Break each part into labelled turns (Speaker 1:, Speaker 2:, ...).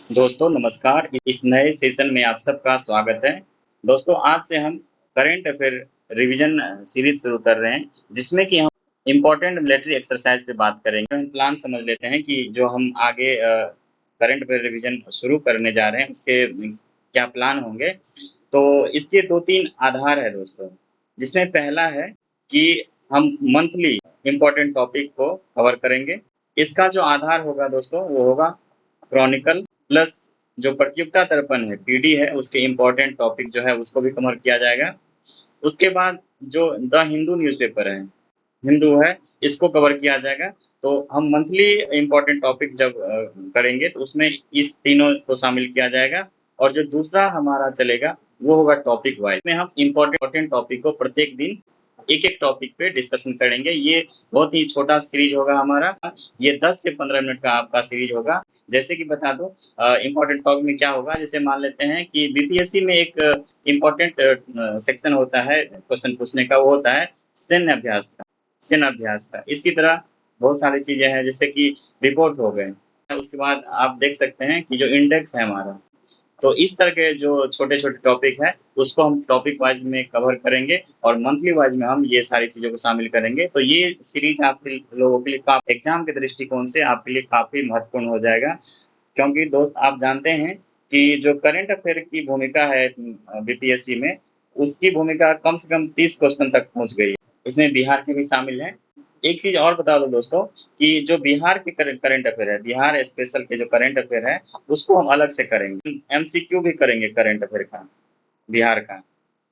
Speaker 1: दोस्तों नमस्कार। इस नए सेशन में आप सबका स्वागत है। दोस्तों आज से हम करंट अफेयर रिवीजन सीरीज शुरू कर रहे हैं, जिसमें कि हम इम्पोर्टेंट मिलिट्री एक्सरसाइज पे बात करेंगे। हम प्लान समझ लेते हैं कि जो हम आगे करंट अफेयर रिवीजन शुरू करने जा रहे हैं उसके क्या प्लान होंगे। तो इसके 2-3 आधार है दोस्तों, जिसमें पहला है कि हम मंथली इम्पोर्टेंट टॉपिक को कवर करेंगे। इसका जो आधार होगा दोस्तों वो होगा क्रॉनिकल, प्लस जो प्रतियोगिता दर्पण है पीडी है उसके इम्पोर्टेंट टॉपिक जो है उसको भी कवर किया जाएगा। उसके बाद जो द हिंदू न्यूज़पेपर है, हिंदू है, इसको कवर किया जाएगा। तो हम मंथली इम्पोर्टेंट टॉपिक जब करेंगे तो उसमें इस तीनों को शामिल किया जाएगा। और जो दूसरा हमारा चलेगा वो होगा टॉपिक वाइज में हम इम्पोर्टेंट टॉपिक को प्रत्येक दिन एक एक टॉपिक पे डिस्कशन करेंगे। ये बहुत ही छोटा सीरीज होगा हमारा, ये 10 से 15 मिनट का आपका सीरीज होगा। जैसे कि बता दो इम्पोर्टेंट टॉपिक में क्या होगा। जैसे मान लेते हैं कि बीपीएससी में एक इम्पोर्टेंट सेक्शन होता है क्वेश्चन पूछने का, वो होता है सैन्य अभ्यास का। सैन्य अभ्यास का इसी तरह बहुत सारी चीजें हैं, जैसे कि रिपोर्ट हो गए। उसके बाद आप देख सकते हैं कि जो इंडेक्स है हमारा, तो इस तरह के जो छोटे छोटे टॉपिक है उसको हम टॉपिक वाइज में कवर करेंगे और मंथली वाइज में हम ये सारी चीज़ों को शामिल करेंगे। तो ये सीरीज आपके लोगों के लिए एग्जाम के दृष्टिकोण से आपके लिए काफ़ी महत्वपूर्ण हो जाएगा। क्योंकि दोस्त आप जानते हैं कि जो करंट अफेयर की भूमिका है बीपीएससी में, उसकी भूमिका कम से कम 30 क्वेश्चन तक पहुंच गई है। इसमें बिहार के भी शामिल हैं। एक चीज और बता दो दोस्तों कि जो बिहार के करंट अफेयर है, बिहार स्पेशल के जो करंट अफेयर है उसको हम अलग से करेंगे। एमसीक्यू भी करेंगे करंट अफेयर का, बिहार का।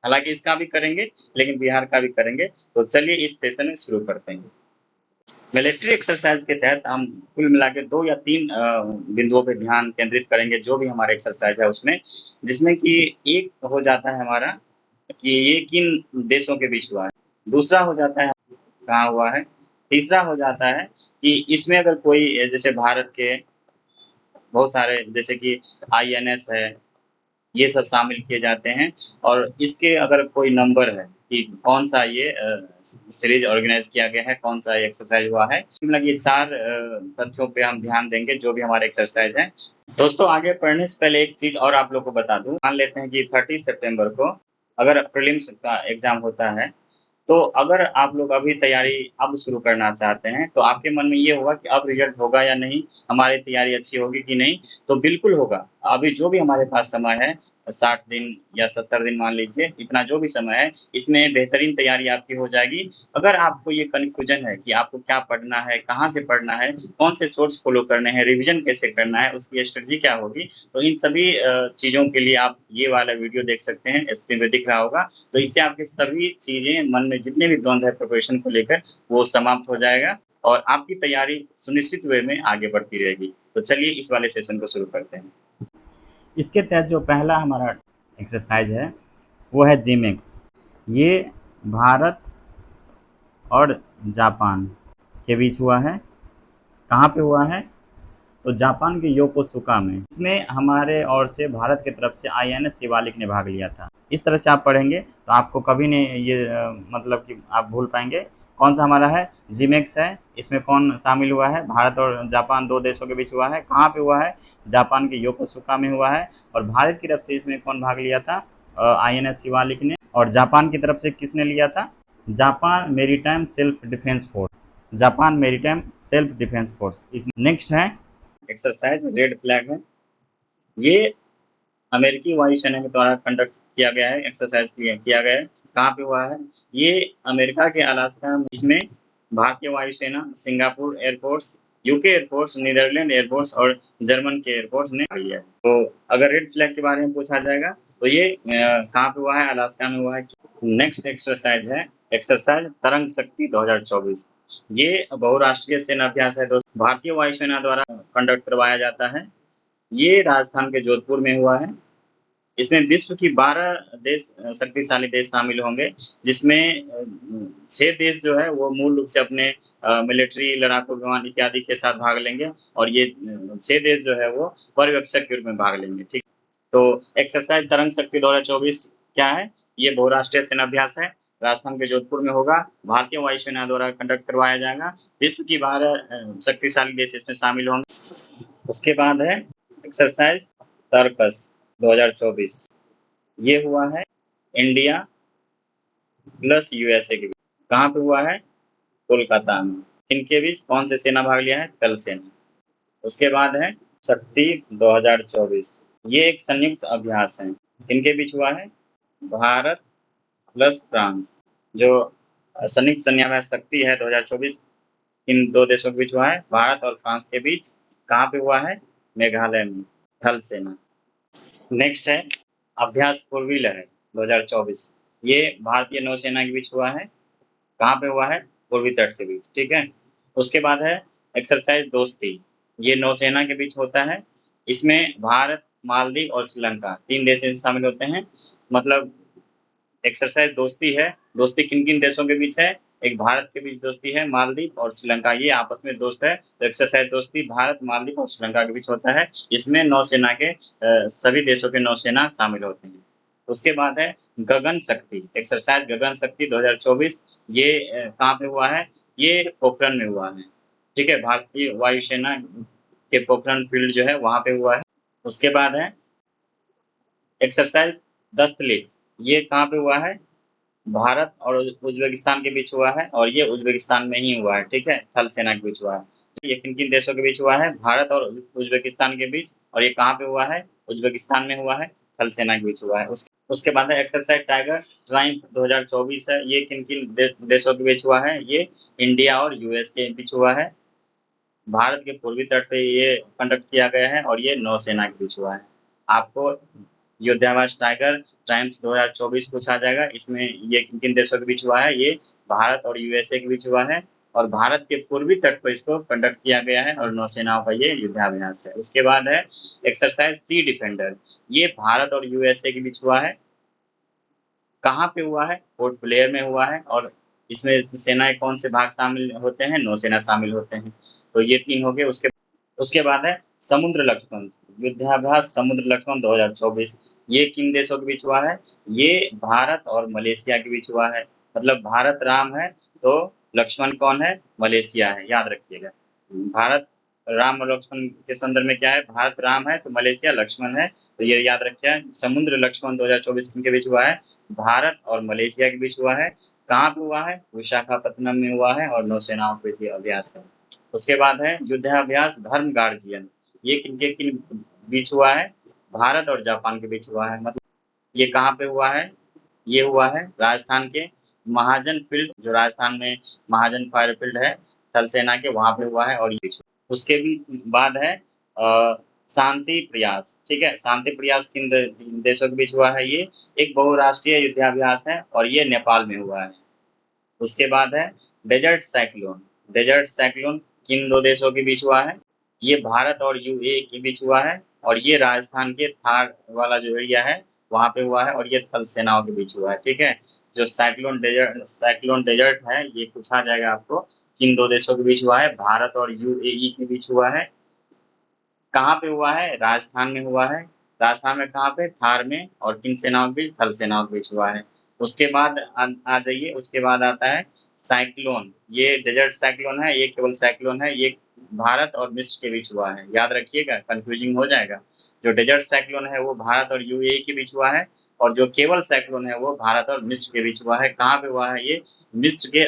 Speaker 1: हालांकि इसका भी करेंगे लेकिन बिहार का भी करेंगे। तो चलिए इस सेशन में शुरू करते हैं। मिलिट्री एक्सरसाइज के तहत हम कुल मिला के 2 या 3 बिंदुओं पे ध्यान केंद्रित करेंगे जो भी हमारे एक्सरसाइज है उसमें। जिसमें कि एक हो जाता है हमारा कि ये किन देशों के बीच हुआ है, दूसरा हो जाता है कहाँ हुआ है, तीसरा हो जाता है कि इसमें अगर कोई जैसे भारत के बहुत सारे जैसे कि आईएनएस है, ये सब शामिल किए जाते हैं। और इसके अगर कोई नंबर है कि कौन सा ये सीरीज ऑर्गेनाइज किया गया है, कौन सा ये एक्सरसाइज हुआ है, मतलब ये 4 तथ्यों पे हम ध्यान देंगे जो भी हमारे एक्सरसाइज है। दोस्तों आगे पढ़ने से पहले एक चीज और आप लोग को बता दूं। मान लेते हैं कि 30 सितंबर को अगर प्रीलिम्स का एग्जाम होता है, तो अगर आप लोग अभी तैयारी अब शुरू करना चाहते हैं तो आपके मन में ये होगा कि अब रिजल्ट होगा या नहीं, हमारी तैयारी अच्छी होगी कि नहीं। तो बिल्कुल होगा। अभी जो भी हमारे पास समय है, 60 दिन या 70 दिन मान लीजिए, इतना जो भी समय है इसमें बेहतरीन तैयारी आपकी हो जाएगी। अगर आपको ये कन्फ्यूजन है कि आपको क्या पढ़ना है, कहाँ से पढ़ना है, कौन से सोर्स फॉलो करने हैं, रिवीजन कैसे करना है, उसकी स्ट्रेटजी क्या होगी, तो इन सभी चीज़ों के लिए आप ये वाला वीडियो देख सकते हैं, स्क्रीन पे दिख रहा होगा। तो इससे आपके सभी चीज़ें मन में जितने भी द्वंद्व है प्रिपरेशन को लेकर वो समाप्त हो जाएगा और आपकी तैयारी सुनिश्चित वे में आगे बढ़ती रहेगी। तो चलिए इस वाले सेशन को शुरू करते हैं। इसके तहत जो पहला हमारा एक्सरसाइज है वो है जिमेक्स। ये भारत और जापान के बीच हुआ है। कहाँ पे हुआ है? तो जापान के योकोसुका में। इसमें हमारे ओर से भारत की तरफ से आईएनएस शिवालिक ने भाग लिया था। इस तरह से आप पढ़ेंगे तो आपको कभी नहीं ये मतलब कि आप भूल पाएंगे। कौन सा हमारा है? जिमेक्स है। इसमें कौन शामिल हुआ है? भारत और जापान 2 देशों के बीच हुआ है। कहाँ पे हुआ है? जापान के योकोसुका में हुआ है। और भारत की तरफ से इसमें कौन भाग लिया था? आईएनएस शिवालिक ने। और जापान की तरफ से किसने लिया था? Japan maritime self defence force. Japan maritime self defence force. इस नेक्स्ट है एक्सरसाइज रेड फ्लैग है। ये अमेरिकी वायुसेना के द्वारा कंडक्ट किया गया है, एक्सरसाइज किया गया है। कहाँ पे हुआ है? ये अमेरिका के अलास्का में। इसमें भारतीय वायुसेना, Singapore air force, UK air force, Netherland air force और जर्मन के एयरफोर्स ने भाग लिया है। तो अगर रेड फ्लैग के बारे में पूछा जाएगा तो ये कहाँ पे हुआ है? अलास्का में हुआ है। नेक्स्ट एक्सरसाइज है एक्सरसाइज तरंग शक्ति 2024। ये बहुराष्ट्रीय सेना अभ्यास है दोस्तों, भारतीय वायुसेना द्वारा कंडक्ट करवाया जाता है। ये राजस्थान के जोधपुर में हुआ है। इसमें विश्व की 12 देश शक्तिशाली देश शामिल होंगे, जिसमें 6 देश जो है वो मूल रूप से अपने मिलिट्री, लड़ाकू विमान इत्यादि के साथ भाग लेंगे और ये 6 देश जो है वो पर्यवेक्षक के रूप में भाग लेंगे। ठीक। तो एक्सरसाइज तरंग शक्ति 2024 क्या है? ये बहुराष्ट्रीय सेनाभ्यास है। राजस्थान के जोधपुर में होगा। भारतीय वायुसेना द्वारा कंडक्ट करवाया जाएगा। विश्व की 12 शक्तिशाली देश इसमें शामिल होंगे। उसके बाद है एक्सरसाइज सर्कस 2024 ये हुआ है इंडिया प्लस यूएसए के बीच। कहाँ पे हुआ है? कोलकाता में। इनके बीच कौन से सेना भाग लिया है? थल सेना। उसके बाद है शक्ति 2024 ये एक संयुक्त अभ्यास है। इनके बीच हुआ है भारत प्लस फ्रांस। जो संयुक्त सैन्याभ्यास शक्ति है 2024 इन दो देशों के बीच हुआ है, भारत और फ्रांस के बीच। कहाँ पे हुआ है? मेघालय में, थल सेना। नेक्स्ट है अभ्यास पूर्वी लहर 2024 ये भारतीय नौसेना के बीच हुआ है। कहाँ पे हुआ है? पूर्वी तट के बीच, ठीक है। उसके बाद है एक्सरसाइज दोस्ती ये नौसेना के बीच होता है। इसमें भारत, मालदीव और श्रीलंका 3 देश शामिल होते हैं। मतलब एक्सरसाइज दोस्ती है। दोस्ती किन किन देशों के बीच है? एक भारत के बीच दोस्ती है, मालदीव और श्रीलंका ये आपस में दोस्त है। तो एक्सरसाइज दोस्ती भारत, मालदीव और श्रीलंका के बीच होता है। इसमें नौसेना के सभी देशों के नौसेना शामिल होते हैं। उसके बाद है गगन शक्ति एक्सरसाइज गगन शक्ति 2024 ये कहाँ पे हुआ है? ये पोखरण में हुआ है, ठीक है। भारतीय वायुसेना के पोखरण फील्ड जो है वहां पे हुआ है। उसके बाद है एक्सरसाइज दस्तलिप ये कहाँ पे हुआ है? भारत और उज्बेकिस्तान के बीच हुआ है और ये उज्बेकिस्तान में ही हुआ है, ठीक है। थल सेना के बीच हुआ है। ये किन किन देशों के बीच हुआ है? भारत और उज्बेकिस्तान के बीच। और ये कहाँ पे हुआ है? उज्बेकिस्तान में हुआ है, थल सेना के बीच हुआ है। उसके बाद है एक्सरसाइज टाइगर ट्राइम्फ 2024 है। ये किन किन देशों के बीच हुआ है? ये इंडिया और यूएस के बीच हुआ है। भारत के पूर्वी तट पे ये कंडक्ट किया गया है और ये नौसेना के बीच हुआ है। आपको युद्धाभ्यास टाइगर टाइम्स 2024 पूछा जाएगा। इसमें ये किन किन देशों के बीच हुआ है? ये भारत और यूएसए के बीच हुआ है और भारत के पूर्वी तट पर इसको कंडक्ट किया गया है और नौसेनाओं का ये युद्धाभ्यास है। उसके बाद है एक्सरसाइज सी डिफेंडर ये भारत और यूएसए के बीच हुआ है। कहाँ पे हुआ है? पोर्ट ब्लेयर में हुआ है और इसमें सेनाएं कौन से भाग शामिल होते हैं? नौसेना शामिल होते हैं। तो ये 3 हो गए। उसके बाद है समुद्र लक्ष्मण युद्धाभ्यास समुद्र लक्ष्मण 2024 ये किन देशों के बीच हुआ है? ये भारत और मलेशिया के बीच हुआ है। मतलब भारत राम है तो लक्ष्मण कौन है? मलेशिया है, याद रखिएगा। भारत राम और लक्ष्मण के संदर्भ में क्या है? भारत राम है तो मलेशिया लक्ष्मण है। तो ये याद रखिए समुद्र लक्ष्मण 2024 किनके बीच हुआ है? भारत और मलेशिया के बीच हुआ है। कहाँ पे हुआ है? विशाखापत्तनम में हुआ है और नौसेनाओं के बीच ये अभ्यास है। उसके बाद है युद्धाभ्यास धर्म गार्जियन ये किनके किन बीच हुआ है? भारत और जापान के बीच हुआ है। मतलब ये कहाँ पे हुआ है? ये हुआ है राजस्थान के महाजन फील्ड जो राजस्थान में महाजन फायर फील्ड है थल सेना के वहां पे हुआ है और ये उसके भी बाद है शांति प्रयास, ठीक है। शांति प्रयास किन देशों के बीच हुआ है? ये एक बहुराष्ट्रीय युद्धाभ्यास है और ये नेपाल में हुआ है। उसके बाद है डेजर्ट साइक्लोन। डेजर्ट साइक्लोन किन 2 देशों के बीच हुआ है? ये भारत और यूएई के बीच हुआ है और ये राजस्थान के थार वाला जो एरिया है वहाँ पे हुआ है और ये थल सेनाओं के बीच हुआ है, ठीक है। जो साइक्लोन डेजर्ट है ये पूछा जाएगा आपको किन 2 देशों के बीच हुआ है? भारत और यूएई के बीच हुआ है। कहाँ पे हुआ है? राजस्थान में हुआ है। राजस्थान में कहाँ पे? थार में। और किन सेनाओं के बीच? थल सेनाओं के बीच हुआ है। उसके बाद आ जाइए। उसके बाद आता है साइक्लोन ये डेजर्ट साइक्लोन है। ये केवल साइक्लोन है। ये भारत और मिस्र के बीच हुआ है, याद रखिएगा कंफ्यूजिंग हो जाएगा। जो डेजर्ट साइक्लोन है वो भारत और यूएई के बीच हुआ है और जो केवल साइक्लोन है वो भारत और मिस्र के बीच हुआ है। कहाँ पे हुआ है? ये मिस्र के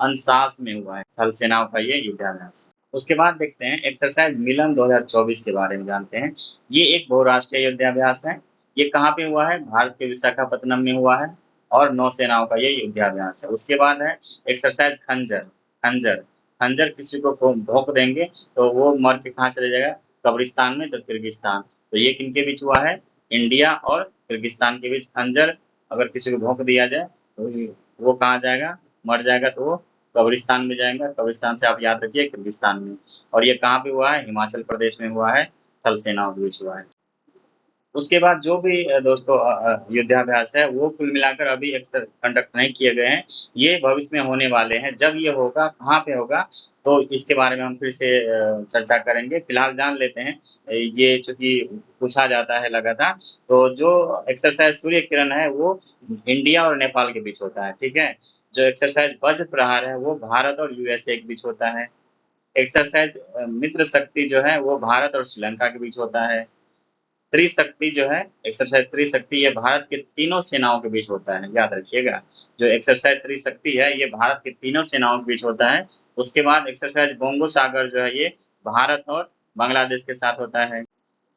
Speaker 1: अंशास में हुआ है थल सेनाओं का ये युद्धाभ्यास। उसके बाद देखते हैं एक्सरसाइज मिलन 2024 के बारे में जानते हैं। ये एक बहुराष्ट्रीय युद्धाभ्यास है। ये कहाँ पे हुआ है? भारत के विशाखापत्तनम में हुआ है और नौसेनाओं का ये युद्धाभ्यास है। उसके बाद है एक्सरसाइज खंजर। खंजर खंजर किसी को भोंक देंगे तो वो मर के कहाँ चले जाएगा? कब्रिस्तान में, तो किर्गिस्तान। तो ये किनके बीच हुआ है? इंडिया और किर्गिस्तान के बीच खंजर अगर किसी को भोंक दिया जाए तो वो कहाँ जाएगा? मर जाएगा तो वो कब्रिस्तान में जाएगा। कब्रिस्तान से आप याद रखिए किर्गिस्तान में। और ये कहाँ पे हुआ है? हिमाचल प्रदेश में हुआ है, थल सेनाओं के बीच हुआ है। उसके बाद जो भी दोस्तों युद्धाभ्यास है वो कुल मिलाकर अभी कंडक्ट नहीं किए गए हैं। ये भविष्य में होने वाले हैं। जब ये होगा कहाँ पे होगा तो इसके बारे में हम फिर से चर्चा करेंगे। फिलहाल जान लेते हैं ये चूंकि पूछा जाता है लगातार। तो जो एक्सरसाइज सूर्य किरण है वो इंडिया और नेपाल के बीच होता है, ठीक है। जो एक्सरसाइज वज्र प्रहार है वो भारत और यूएसए के बीच होता है। एक्सरसाइज मित्र शक्ति जो है वो भारत और श्रीलंका के बीच होता है। त्रिशक्ति जो है, एक्सरसाइज त्रिशक्ति, ये भारत के तीनों सेनाओं के बीच होता है, याद रखिएगा। जो एक्सरसाइज त्रिशक्ति है ये भारत के तीनों सेनाओं के बीच होता है। उसके बाद एक्सरसाइज बोंगो सागर जो है ये भारत और बांग्लादेश के साथ होता है।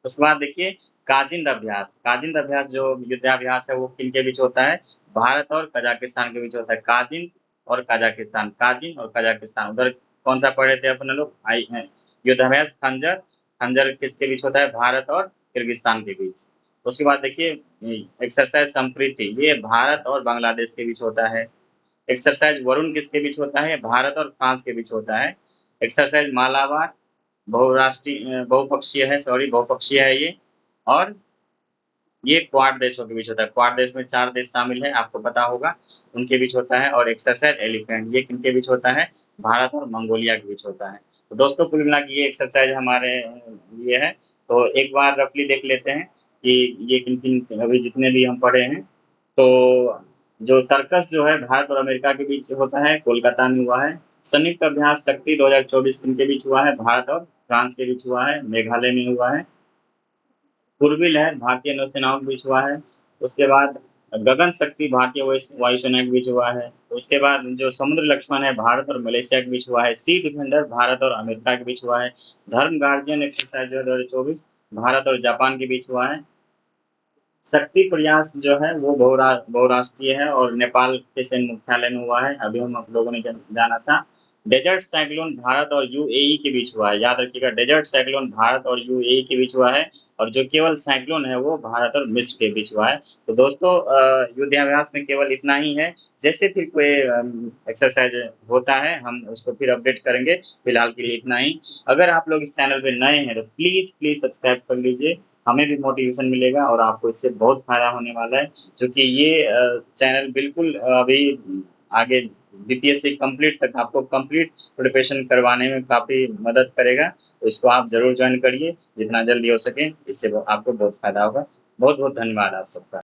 Speaker 1: उसके बाद देखिए काजिंद अभ्यास, काजिंद अभ्यास जो युद्धाभ्यास है वो किनके बीच होता है, भारत और कजाकिस्तान के बीच होता है। काजिंद और कजाकिस्तान, काजिन और कजाकिस्तान। उधर कौन सा पढ़े थे अपने लोग, युद्धाभ्यास खंजर, खंजर किसके बीच होता है, भारत और किर्गिस्तान के बीच। उसके बाद देखिए एक्सरसाइज संप्रीति, ये भारत और बांग्लादेश के बीच होता है। एक्सरसाइज वरुण किसके बीच होता है, भारत और फ्रांस के बीच होता है। एक्सरसाइज मालाबार बहुराष्ट्रीय बहुपक्षीय है, सॉरी बहुपक्षीय है ये, और ये क्वाड देशों के बीच होता है। क्वाड देश में 4 देश शामिल है, आपको पता होगा, उनके बीच होता है। और एक्सरसाइज एलिफेंट, ये किनके बीच होता है, भारत और मंगोलिया के बीच होता है। तो दोस्तों कुल मिला के ये एक्सरसाइज हमारे ये है। तो एक बार रफली देख लेते हैं कि ये किन किन अभी जितने भी हम पढ़े हैं। तो जो तर्कस जो है भारत और अमेरिका के बीच होता है, कोलकाता में हुआ है। संयुक्त अभ्यास शक्ति 2024 किनके बीच हुआ है, भारत और फ्रांस के बीच हुआ है, मेघालय में हुआ है। पूर्वी लहर भारतीय नौसेनाओं के बीच हुआ है। उसके बाद गगन शक्ति भारतीय वायुसेना के बीच हुआ है। उसके बाद जो समुद्र लक्ष्मण है भारत और मलेशिया के बीच हुआ है। सी डिफेंडर भारत और अमेरिका के बीच हुआ है। धर्म गार्जियन एक्सरसाइज 2024 भारत और जापान के बीच हुआ है। शक्ति प्रयास जो है वो बहुराष्ट्रीय है और नेपाल के सैन्य मुख्यालय में हुआ है, अभी हम लोगों ने जाना था। डेजर्ट साइक्लोन भारत और यूएई के बीच हुआ है, याद रखिएगा, डेजर्ट साइक्लोन भारत और यूएई के बीच हुआ है। और जो केवल साइक्लोन है वो भारत और मिस्र के बीच हुआ है। तो दोस्तों युद्धाभ्यास में केवल इतना ही है। जैसे फिर कोई एक्सरसाइज होता है हम उसको फिर अपडेट करेंगे, फिलहाल के लिए इतना ही। अगर आप लोग इस चैनल पे नए हैं तो प्लीज प्लीज सब्सक्राइब कर लीजिए, हमें भी मोटिवेशन मिलेगा और आपको इससे बहुत फायदा होने वाला है। क्योंकि ये चैनल बिल्कुल अभी आगे बीपीएससी कंप्लीट तक आपको कंप्लीट प्रिपरेशन करवाने में काफ़ी मदद करेगा। तो इसको आप ज़रूर ज्वाइन करिए जितना जल्दी हो सके, इससे आपको बहुत फायदा होगा। बहुत बहुत धन्यवाद आप सबका।